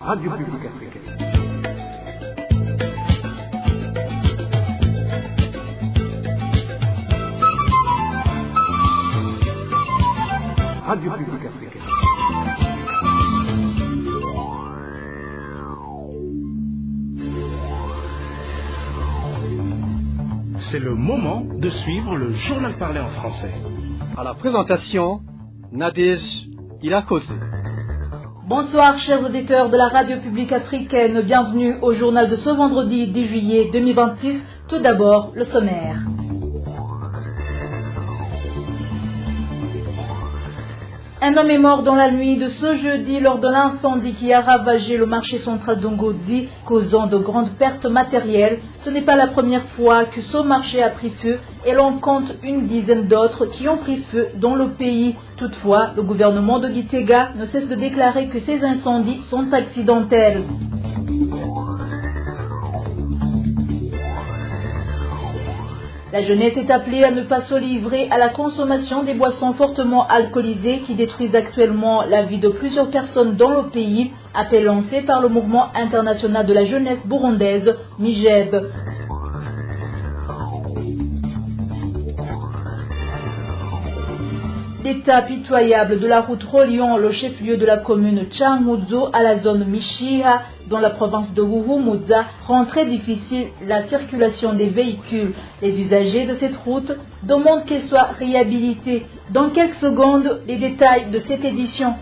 Radio Publique Africaine. Radio Publique Africaine. C'est le moment de suivre le journal parlé en français. À la présentation, Nadège Ilakose. Bonsoir chers auditeurs de la Radio Publique Africaine, bienvenue au journal de ce vendredi 10 juillet 2026. Tout d'abord, le sommaire. Un homme est mort dans la nuit de ce jeudi lors de l'incendie qui a ravagé le marché central d'Ongozi, causant de grandes pertes matérielles. Ce n'est pas la première fois que ce marché a pris feu et l'on compte une dizaine d'autres qui ont pris feu dans le pays. Toutefois, le gouvernement de Gitega ne cesse de déclarer que ces incendies sont accidentels. La jeunesse est appelée à ne pas se livrer à la consommation des boissons fortement alcoolisées qui détruisent actuellement la vie de plusieurs personnes dans le pays, appel lancé par le mouvement international de la jeunesse burundaise, MIJEB. L'état pitoyable de la route reliant le chef-lieu de la commune Changuzo à la zone Mishiha, dans la province de Wuhumuza, rend très difficile la circulation des véhicules. Les usagers de cette route demandent qu'elle soit réhabilitée. Dans quelques secondes, les détails de cette édition.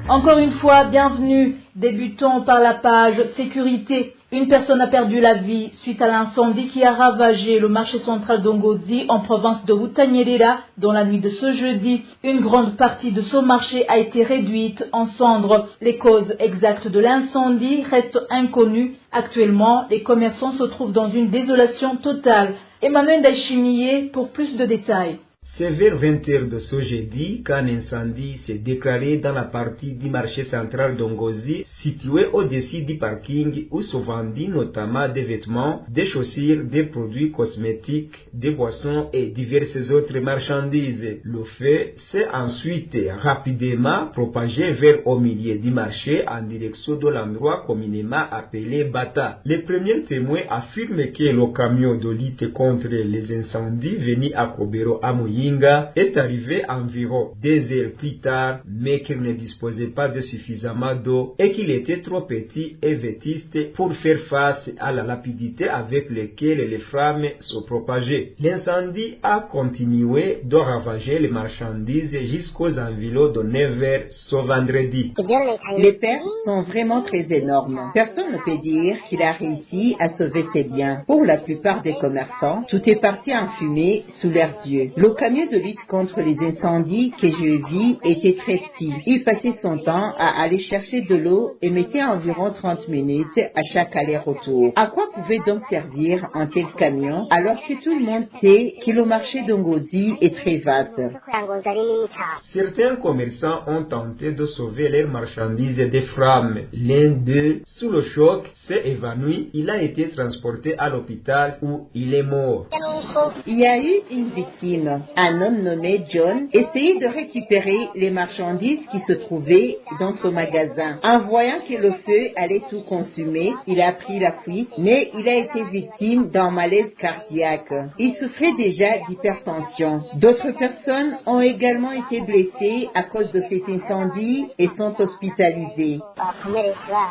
Encore une fois, bienvenue. Débutons par la page sécurité. Une personne a perdu la vie suite à l'incendie qui a ravagé le marché central d'Ongozi en province de Butanyerera dans la nuit de ce jeudi. Une grande partie de ce marché a été réduite en cendres. Les causes exactes de l'incendie restent inconnues. Actuellement, les commerçants se trouvent dans une désolation totale. Emmanuel Dachimiye pour plus de détails. C'est vers 20h de ce jeudi qu'un incendie s'est déclaré dans la partie du marché central d'Ongozi, situé au-dessus du parking où se vendaient notamment des vêtements, des chaussures, des produits cosmétiques, des boissons et diverses autres marchandises. Le feu s'est ensuite rapidement propagé vers au milieu du marché en direction de l'endroit communément appelé Bata. Les premiers témoins affirment que le camion de lutte contre les incendies venu à Kobero Amoyi est arrivé environ 2 heures plus tard, mais qu'il ne disposait pas de suffisamment d'eau et qu'il était trop petit et vétuste pour faire face à la rapidité avec laquelle les flammes se propageaient. L'incendie a continué de ravager les marchandises jusqu'aux environs de 9 heures ce vendredi. Les pertes sont vraiment très énormes. Personne ne peut dire qu'il a réussi à sauver ses biens. Pour la plupart des commerçants, tout est parti en fumée sous leurs yeux. Le camion de lutte contre les incendies que je vis était très petit. Il passait son temps à aller chercher de l'eau et mettait environ 30 minutes à chaque aller-retour. À quoi pouvait donc servir un tel camion alors que tout le monde sait que le marché d'Ongozi est très vaste? Certains commerçants ont tenté de sauver leurs marchandises des flammes. L'un d'eux, sous le choc, s'est évanoui. Il a été transporté à l'hôpital où il est mort. Il y a eu une victime. Un homme nommé John essayait de récupérer les marchandises qui se trouvaient dans son magasin. En voyant que le feu allait tout consumer, il a pris la fuite, mais il a été victime d'un malaise cardiaque. Il souffrait déjà d'hypertension. D'autres personnes ont également été blessées à cause de cet incendie et sont hospitalisées.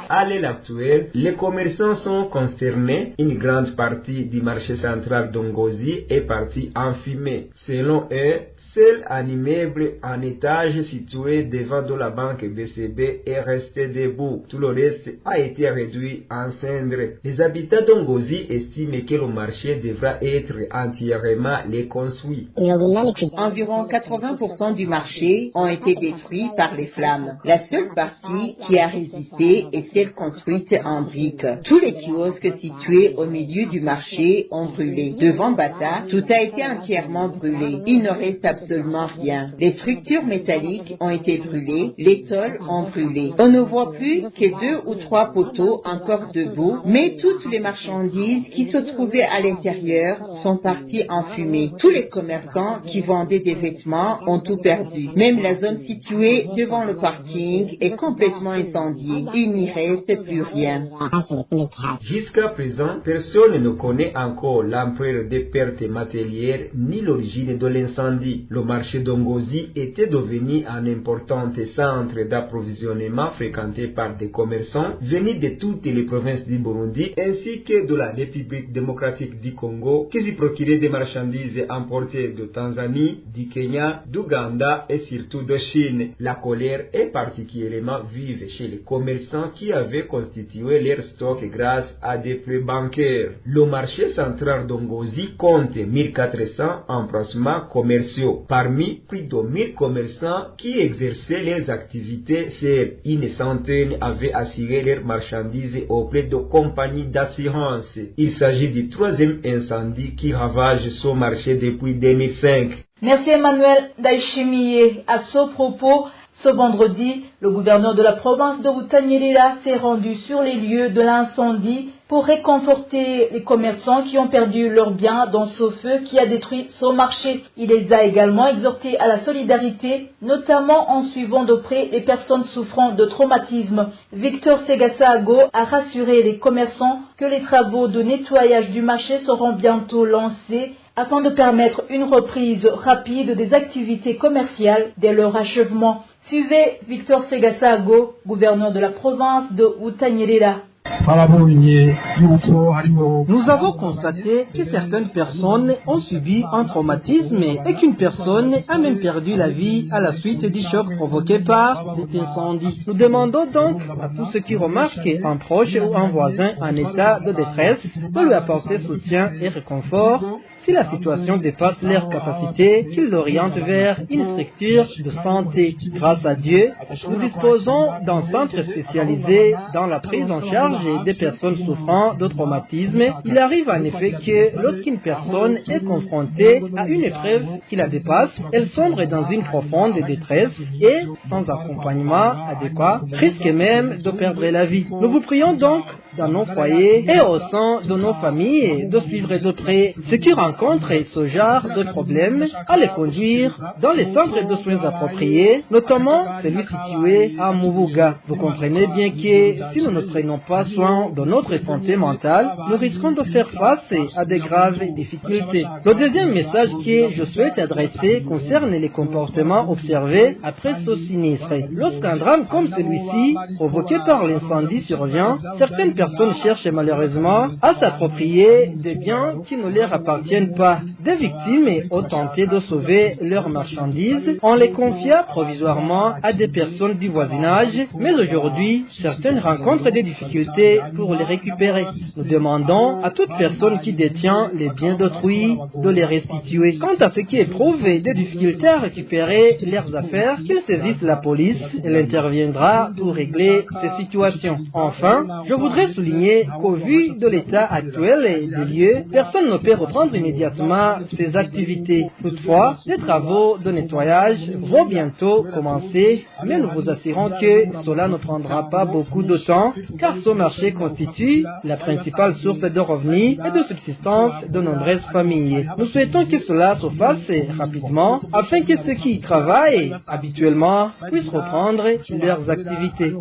À l'heure actuelle, les commerçants sont consternés. Une grande partie du marché central d'Ongozi est partie en fumée. Selon eux, seul un immeuble en étage situé devant de la banque BCB est resté debout. Tout le reste a été réduit en cendres. Les habitants d'Ongozi estiment que le marché devra être entièrement reconstruit. Environ 80% du marché ont été détruits par les flammes. La seule partie qui a résisté est celle construite en briques. Tous les kiosques situés au milieu du marché ont brûlé. Devant Bata, tout a été entièrement brûlé. Il ne reste absolument rien. Les structures métalliques ont été brûlées, les tôles ont brûlé. On ne voit plus que 2 ou 3 poteaux encore debout, mais toutes les marchandises qui se trouvaient à l'intérieur sont parties en fumée. Tous les commerçants qui vendaient des vêtements ont tout perdu. Même la zone située devant le parking est complètement incendiée. Il n'y reste plus rien. Jusqu'à présent, personne ne connaît encore l'ampleur des pertes matérielles ni l'origine de l'incendie. Le marché d'Ongozi était devenu un important centre d'approvisionnement fréquenté par des commerçants venus de toutes les provinces du Burundi ainsi que de la République démocratique du Congo qui s'y procuraient des marchandises importées de Tanzanie, du Kenya, d'Ouganda et surtout de Chine. La colère est particulièrement vive chez les commerçants qui avaient constitué leur stock grâce à des prêts bancaires. Le marché central d'Ongozi compte 1400 emplacements commerciaux. Parmi plus de 1000 commerçants qui exerçaient leurs activités, seuls une centaine avaient assuré leurs marchandises auprès de compagnies d'assurance. Il s'agit du 3e incendie qui ravage ce marché depuis 2005. Merci Emmanuel Daishimiye. À ce propos, ce vendredi, le gouverneur de la province de Butanyerera s'est rendu sur les lieux de l'incendie pour réconforter les commerçants qui ont perdu leurs biens dans ce feu qui a détruit ce marché. Il les a également exhortés à la solidarité, notamment en suivant de près les personnes souffrant de traumatisme. Victor Segasaago a rassuré les commerçants que les travaux de nettoyage du marché seront bientôt lancés afin de permettre une reprise rapide des activités commerciales dès leur achèvement. Suivez Victor Segasaago, gouverneur de la province de Butanyerera. Nous avons constaté que certaines personnes ont subi un traumatisme et qu'une personne a même perdu la vie à la suite du choc provoqué par cet incendie. Nous demandons donc à tous ceux qui remarquent un proche ou un voisin en état de détresse de lui apporter soutien et réconfort. Si la situation dépasse leur capacité, qu'ils l'orientent vers une structure de santé. Grâce à Dieu, nous disposons d'un centre spécialisé dans la prise en charge des personnes souffrant de traumatisme. Il arrive en effet que lorsqu'une personne est confrontée à une épreuve qui la dépasse, elle sombre dans une profonde détresse et, sans accompagnement adéquat, risque même de perdre la vie. Nous vous prions donc, dans nos foyers et au sein de nos familles, de suivre de près ceux qui rencontrent ce genre de problèmes, à les conduire dans les centres de soins appropriés, notamment celui situé à Mubuga. Vous comprenez bien que si nous ne prenons pas soin de notre santé mentale, nous risquons de faire face à des graves difficultés. Le deuxième message que je souhaite adresser concerne les comportements observés après ce sinistre. Lorsqu'un drame comme celui-ci, provoqué par l'incendie, survient, certaines personnes cherchent malheureusement à s'approprier des biens qui ne leur appartiennent pas. Des victimes ont tenté de sauver leurs marchandises. On les confia provisoirement à des personnes du voisinage, mais aujourd'hui, certaines rencontrent des difficultés pour les récupérer. Nous demandons à toute personne qui détient les biens d'autrui de les restituer. Quant à ceux qui éprouvent des difficultés à récupérer leurs affaires, qu'ils saisissent la police, elle interviendra pour régler ces situations. Enfin, je voudrais souligner qu'au vu de l'état actuel des lieux, personne ne peut reprendre immédiatement ces activités. Toutefois, les travaux de nettoyage vont bientôt commencer, mais nous vous assurons que cela ne prendra pas beaucoup de temps, car ce marché constitue la principale source de revenus et de subsistance de nombreuses familles. Nous souhaitons que cela se fasse rapidement, afin que ceux qui y travaillent habituellement puissent reprendre leurs activités.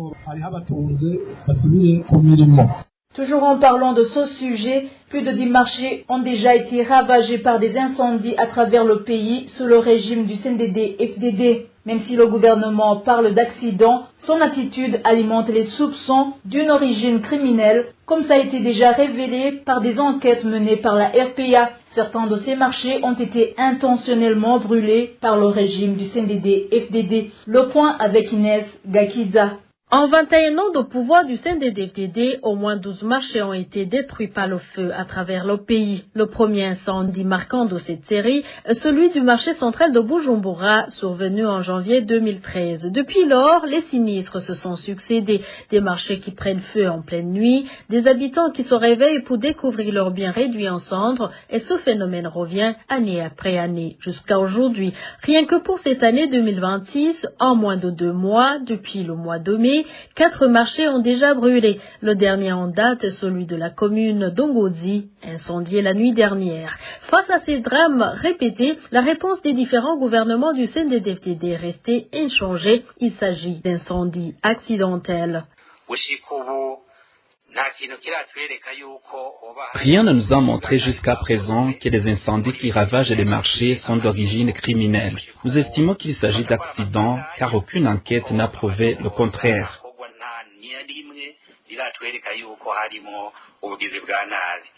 Toujours en parlant de ce sujet, plus de 10 marchés ont déjà été ravagés par des incendies à travers le pays sous le régime du CNDD-FDD. Même si le gouvernement parle d'accident, son attitude alimente les soupçons d'une origine criminelle, comme ça a été déjà révélé par des enquêtes menées par la RPA. Certains de ces marchés ont été intentionnellement brûlés par le régime du CNDD-FDD. Le point avec Inès Gakiza. En 21 ans de pouvoir du CNDD-FDD, au moins 12 marchés ont été détruits par le feu à travers le pays. Le premier incendie marquant de cette série, celui du marché central de Bujumbura, survenu en janvier 2013. Depuis lors, les sinistres se sont succédés. Des marchés qui prennent feu en pleine nuit, des habitants qui se réveillent pour découvrir leurs biens réduits en cendres, et ce phénomène revient année après année, jusqu'à aujourd'hui. Rien que pour cette année 2026, en moins de 2 mois, depuis le mois de mai, 4 marchés ont déjà brûlé. Le dernier en date est celui de la commune d'Ongozi, incendié la nuit dernière. Face à ces drames répétés, la réponse des différents gouvernements du CNDD-FDD est restée inchangée. Il s'agit d'incendies accidentels. Rien ne nous a montré jusqu'à présent que les incendies qui ravagent les marchés sont d'origine criminelle. Nous estimons qu'il s'agit d'accidents car aucune enquête n'a prouvé le contraire.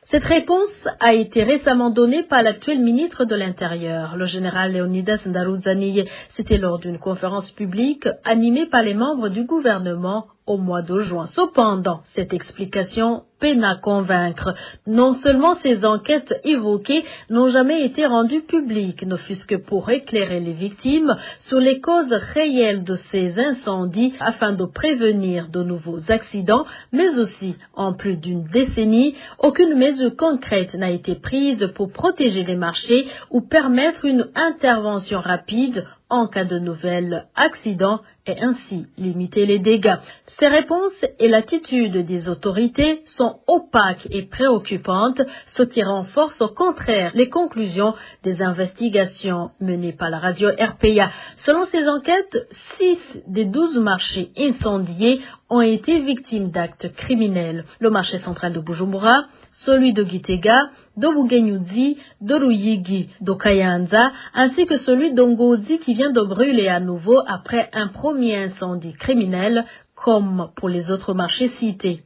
Cette réponse a été récemment donnée par l'actuel ministre de l'Intérieur, le général Leonidas Ndaruzaniye. C'était lors d'une conférence publique animée par les membres du gouvernement au mois de juin. Cependant, cette explication peine à convaincre. Non seulement ces enquêtes évoquées n'ont jamais été rendues publiques, ne fût-ce que pour éclairer les victimes sur les causes réelles de ces incendies afin de prévenir de nouveaux accidents, mais aussi, en plus d'une décennie, aucune mesure concrète n'a été prise pour protéger les marchés ou permettre une intervention rapide en cas de nouvel accident et ainsi limiter les dégâts. Ces réponses et l'attitude des autorités sont opaques et préoccupantes, ce qui renforce au contraire les conclusions des investigations menées par la radio RPA. Selon ces enquêtes, 6 des 12 marchés incendiés ont été victimes d'actes criminels. Le marché central de Bujumbura, celui de Gitega, de Bugenyuzi, de Ruyigi, de Kayanza, ainsi que celui d'Ongozi qui vient de brûler à nouveau après un premier incendie criminel, comme pour les autres marchés cités.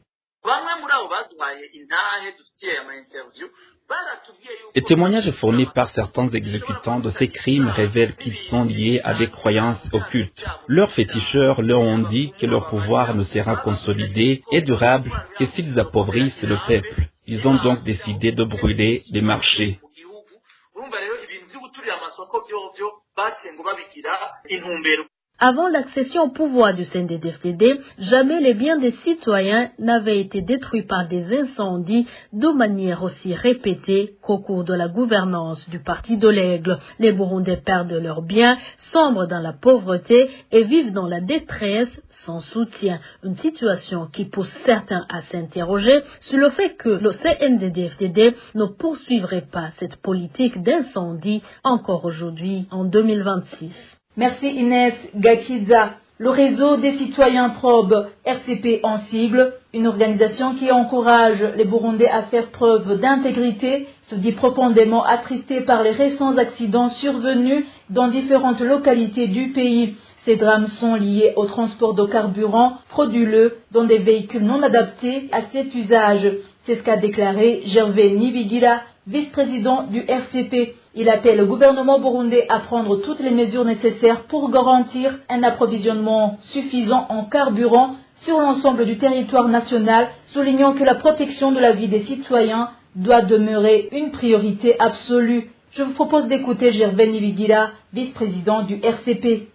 Les témoignages fournis par certains exécutants de ces crimes révèlent qu'ils sont liés à des croyances occultes. Leurs féticheurs leur ont dit que leur pouvoir ne sera consolidé et durable que s'ils appauvrissent le peuple. Ils ont donc décidé de brûler les marchés. Avant l'accession au pouvoir du CNDD-FDD, jamais les biens des citoyens n'avaient été détruits par des incendies de manière aussi répétée qu'au cours de la gouvernance du Parti de l'Aigle. Les Burundais perdent leurs biens, sombrent dans la pauvreté et vivent dans la détresse sans soutien. Une situation qui pousse certains à s'interroger sur le fait que le CNDD-FDD ne poursuivrait pas cette politique d'incendie encore aujourd'hui en 2026. Merci Inès Gakiza. Le réseau des citoyens probes, RCP en sigle, une organisation qui encourage les Burundais à faire preuve d'intégrité, se dit profondément attristé par les récents accidents survenus dans différentes localités du pays. Ces drames sont liés au transport de carburant frauduleux dans des véhicules non adaptés à cet usage. C'est ce qu'a déclaré Gervais Nibigira, vice-président du RCP. Il appelle le gouvernement burundais à prendre toutes les mesures nécessaires pour garantir un approvisionnement suffisant en carburant sur l'ensemble du territoire national, soulignant que la protection de la vie des citoyens doit demeurer une priorité absolue. Je vous propose d'écouter Gervais Nibigira, vice-président du RCP.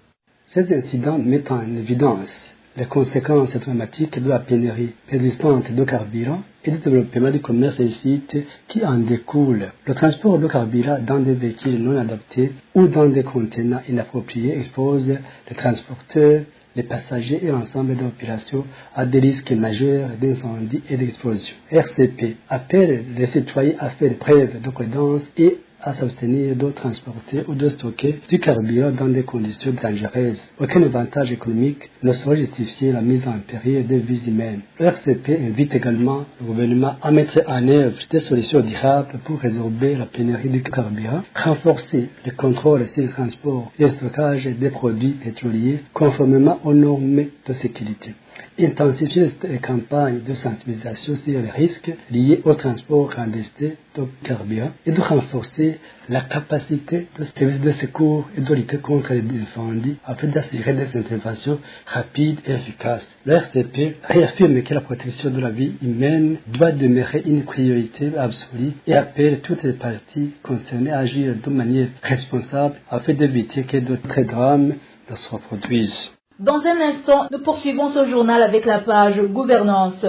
Ces incidents mettent en évidence les conséquences dramatiques de la pénurie persistante de carburant et du développement du commerce illicite qui en découle. Le transport de carburant dans des véhicules non adaptés ou dans des contenants inappropriés expose les transporteurs, les passagers et l'ensemble de la population à des risques majeurs d'incendie et d'explosion. RCP appelle les citoyens à faire preuve de prudence et à s'abstenir de transporter ou de stocker du carburant dans des conditions dangereuses. Aucun avantage économique ne saurait justifier la mise en péril des vies humaines. Le RCP invite également le gouvernement à mettre en œuvre des solutions durables pour résorber la pénurie du carburant, renforcer le contrôle sur le transport et le stockage des produits pétroliers conformément aux normes de sécurité. Intensifier les campagnes de sensibilisation sur les risques liés au transport clandestin de carburant et de renforcer renforcer la capacité de services de secours et de lutter contre les incendies afin d'assurer des interventions rapides et efficaces. Le RCP réaffirme que la protection de la vie humaine doit demeurer une priorité absolue et appelle toutes les parties concernées à agir de manière responsable afin d'éviter que d'autres drames ne se reproduisent. Dans un instant, nous poursuivons ce journal avec la page Gouvernance.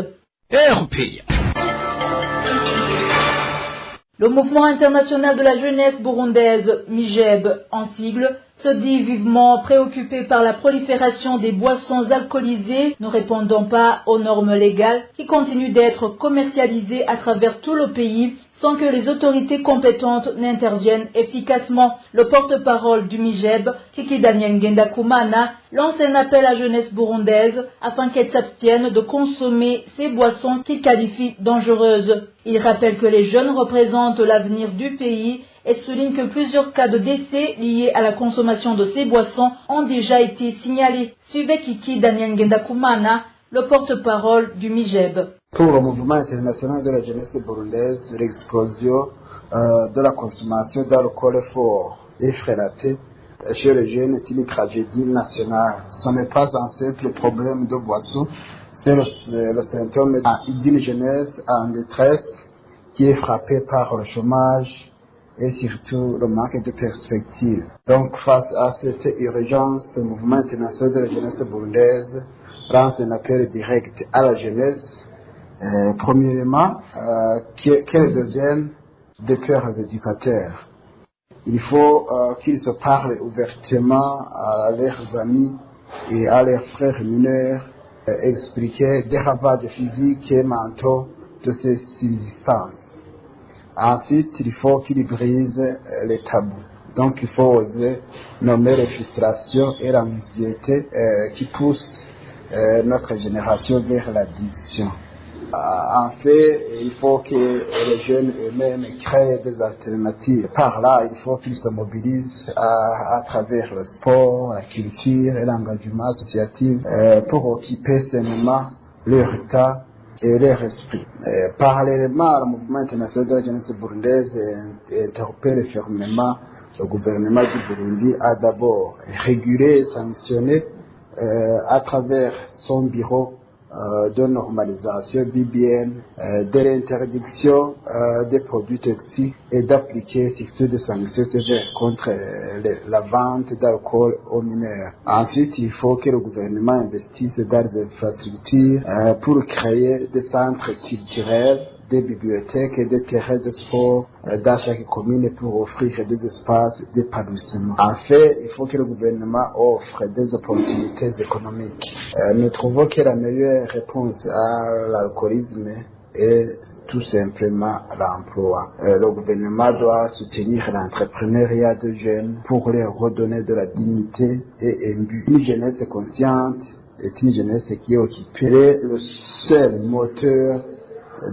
RPA. Le mouvement international de la jeunesse burundaise, MIJEB en sigle, se dit vivement préoccupé par la prolifération des boissons alcoolisées ne répondant pas aux normes légales qui continuent d'être commercialisées à travers tout le pays sans que les autorités compétentes n'interviennent efficacement. Le porte-parole du MIJEB, Kiki Daniel Ngendakumana, lance un appel à la jeunesse burundaise afin qu'elle s'abstienne de consommer ces boissons qu'il qualifie dangereuses. Il rappelle que les jeunes représentent l'avenir du pays et souligne que plusieurs cas de décès liés à la consommation de ces boissons ont déjà été signalés. Suivez Kiki Daniel Ngendakumana, le porte-parole du MIJEB. Pour le mouvement international de la jeunesse burundaise, l'explosion de la consommation d'alcool fort et frélaté chez les jeunes est une tragédie nationale. Ce n'est pas un simple problème de boisson, c'est le symptôme d'une jeunesse en détresse qui est frappée par le chômage et surtout le manque de perspective. Donc face à cette urgence, le mouvement international de la jeunesse burundaise lance un appel direct à la jeunesse. Premièrement, qu'elles deviennent des pères éducateurs. Il faut qu'ils se parlent ouvertement à leurs amis et à leurs frères mineurs, expliquer des ravages physiques et mentaux de ces substances. Ensuite, il faut qu'ils brisent les tabous. Donc, il faut oser nommer les frustrations et l'anxiété qui poussent notre génération vers l'addiction. En fait, il faut que les jeunes eux-mêmes créent des alternatives. Par là, il faut qu'ils se mobilisent à travers le sport, la culture et l'engagement associatif pour occuper sainement leur temps et leur esprit. Parallèlement, le mouvement international de la jeunesse burundaise interpelle fermement le gouvernement du Burundi à d'abord réguler et sanctionner à travers son bureau de normalisation BBN, de l'interdiction des produits toxiques et d'appliquer surtout des sanctions sévères contre la vente d'alcool aux mineurs. Ensuite, il faut que le gouvernement investisse dans des infrastructures pour créer des centres culturels, des bibliothèques et des terrains de sport dans chaque commune pour offrir des espaces d'épanouissement. En fait, il faut que le gouvernement offre des opportunités économiques. Nous trouvons que la meilleure réponse à l'alcoolisme est tout simplement l'emploi. Le gouvernement doit soutenir l'entrepreneuriat de jeunes pour leur redonner de la dignité et un but. Une jeunesse consciente est une jeunesse qui est occupée le seul moteur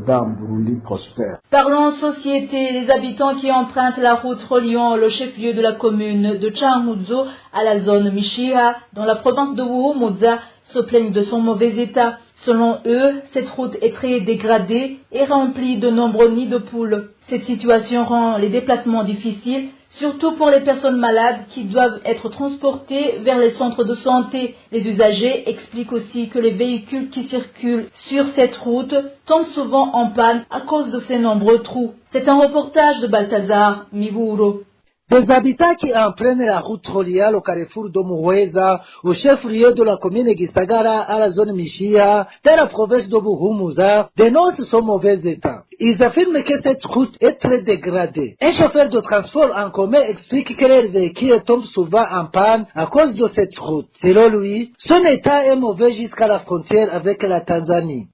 d'un Burundi prospère. Parlons société, les habitants qui empruntent la route reliant le chef-lieu de la commune de Changuzo à la zone Mishiha, dans la province de Wuhumuza, se plaignent de son mauvais état. Selon eux, cette route est très dégradée et remplie de nombreux nids de poules. Cette situation rend les déplacements difficiles, surtout pour les personnes malades qui doivent être transportées vers les centres de santé. Les usagers expliquent aussi que les véhicules qui circulent sur cette route tombent souvent en panne à cause de ces nombreux trous. C'est un reportage de Balthazar Miburo. Des habitants qui empruntent la route reliant au carrefour de Muhweza, au chef-lieu de la commune Gisagara à la zone Mishiha, dans la province de Buhumuza, dénoncent son mauvais état. Ils affirment que cette route est très dégradée. Un chauffeur de transport en commun explique que les véhicules tombent souvent en panne à cause de cette route. Selon lui, son état est mauvais jusqu'à la frontière avec la Tanzanie.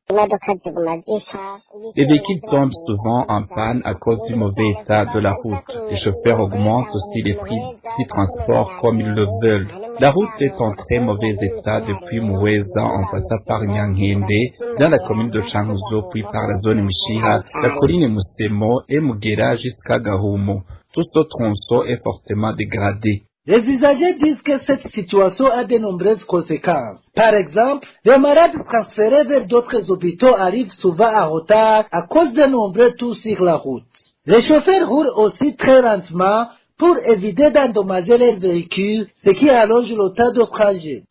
Les véhicules tombent souvent en panne à cause du mauvais état de la route. Les chauffeurs augmentent aussi les prix du transport comme ils le veulent. La route est en très mauvais état depuis Muhweza en passant par Nyankende, dans la commune de Changuzo, puis par la zone Mishiha, la colline Musemo et Mugera jusqu'à Gahumo. Tout ce tronçon est fortement dégradé. Les usagers disent que cette situation a de nombreuses conséquences. Par exemple, les malades transférés vers d'autres hôpitaux arrivent souvent en retard à cause de nombreux trous sur la route. Les chauffeurs roulent aussi très lentement pour éviter d'endommager leurs véhicules, ce qui allonge le temps de trajet.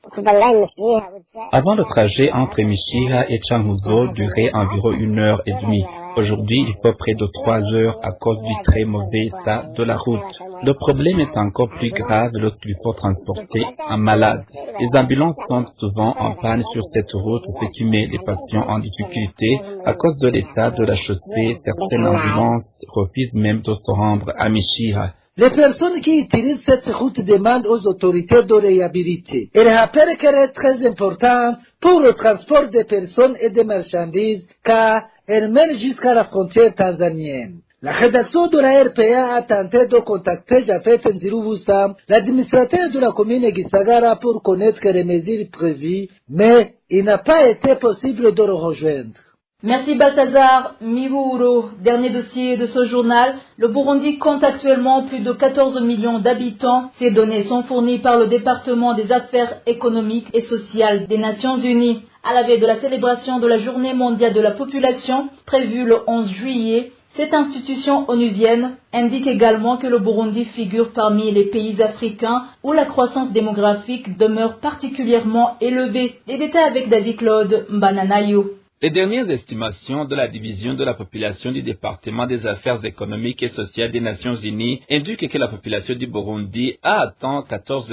Avant, le trajet entre Mishira et Changuzo durait environ 1h30. Aujourd'hui, il faut près de 3 heures à cause du très mauvais état de la route. Le problème est encore plus grave lorsqu'il faut transporter un malade. Les ambulances sont souvent en panne sur cette route, ce qui met les patients en difficulté. À cause de l'état de la chaussée, certaines ambulances refusent même de se rendre à Mishira. Les personnes qui utilisent cette route demandent aux autorités de réhabiliter. Elles rappellent qu'elle est très importante pour le transport des personnes et des marchandises, car elle mène jusqu'à la frontière tanzanienne. La rédaction de la RPA a tenté de contacter Japhet Nzirubusa, l'administrateur de la commune Gisagara, pour connaître les mesures prévues, mais il n'a pas été possible de le rejoindre. Merci Balthazar Miburo. Dernier dossier de ce journal. Le Burundi compte actuellement plus de 14 millions d'habitants. Ces données sont fournies par le département des affaires économiques et sociales des Nations Unies. À la veille de la célébration de la Journée mondiale de la population, prévue le 11 juillet, cette institution onusienne indique également que le Burundi figure parmi les pays africains où la croissance démographique demeure particulièrement élevée. Les détails avec David Claude Mbananayo. Les dernières estimations de la division de la population du département des affaires économiques et sociales des Nations Unies indiquent que la population du Burundi a atteint 14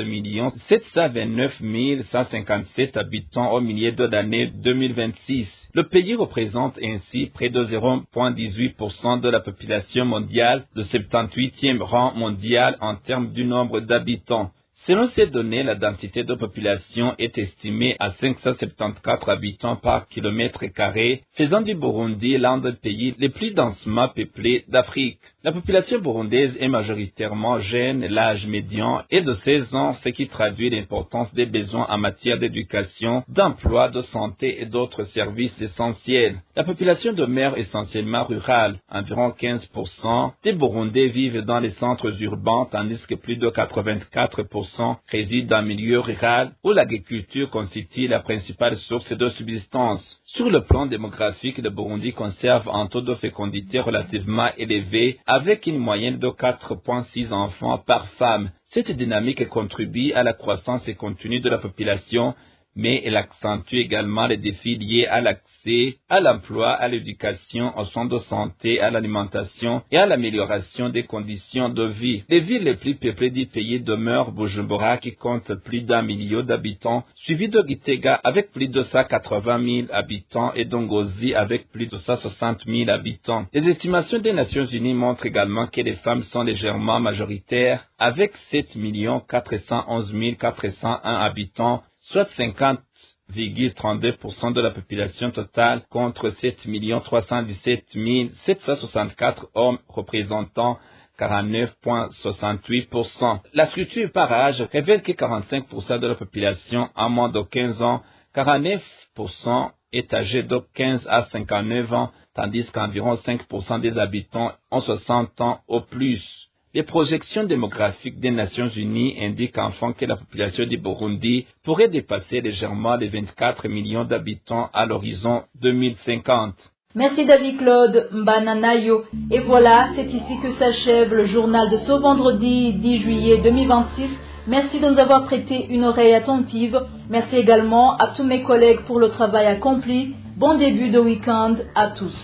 729 157 habitants au milieu de l'année 2026. Le pays représente ainsi près de 0,18% de la population mondiale, le 78e rang mondial en termes du nombre d'habitants. Selon ces données, la densité de population est estimée à 574 habitants par kilomètre carré, faisant du Burundi l'un des pays les plus densément peuplés d'Afrique. La population burundaise est majoritairement jeune, l'âge médian est de 16 ans, ce qui traduit l'importance des besoins en matière d'éducation, d'emploi, de santé et d'autres services essentiels. La population demeure essentiellement rurale. Environ 15% des Burundais vivent dans les centres urbains, tandis que plus de 84% résident en milieu rural où l'agriculture constitue la principale source de subsistance. Sur le plan démographique, le Burundi conserve un taux de fécondité relativement élevé avec une moyenne de 4,6 enfants par femme. Cette dynamique contribue à la croissance continue de la population, mais elle accentue également les défis liés à l'accès à l'emploi, à l'éducation, aux soins de santé, à l'alimentation et à l'amélioration des conditions de vie. Les villes les plus peuplées du pays demeurent Bujumbura qui compte plus d'1 million d'habitants, suivi de Gitega avec plus de 180 000 habitants et d'Ongozi avec plus de 160 000 habitants. Les estimations des Nations Unies montrent également que les femmes sont légèrement majoritaires avec 7 411 401 habitants, soit 50,32% de la population totale contre 7 317 764 hommes représentant 49,68%. La structure par âge révèle que 45% de la population a moins de 15 ans, 49% est âgé de 15 à 59 ans, tandis qu'environ 5% des habitants ont 60 ans au plus. Les projections démographiques des Nations Unies indiquent enfin que la population du Burundi pourrait dépasser légèrement les 24 millions d'habitants à l'horizon 2050. Merci David Claude Mbananayo. Et voilà, c'est ici que s'achève le journal de ce vendredi 10 juillet 2026. Merci de nous avoir prêté une oreille attentive. Merci également à tous mes collègues pour le travail accompli. Bon début de week-end à tous.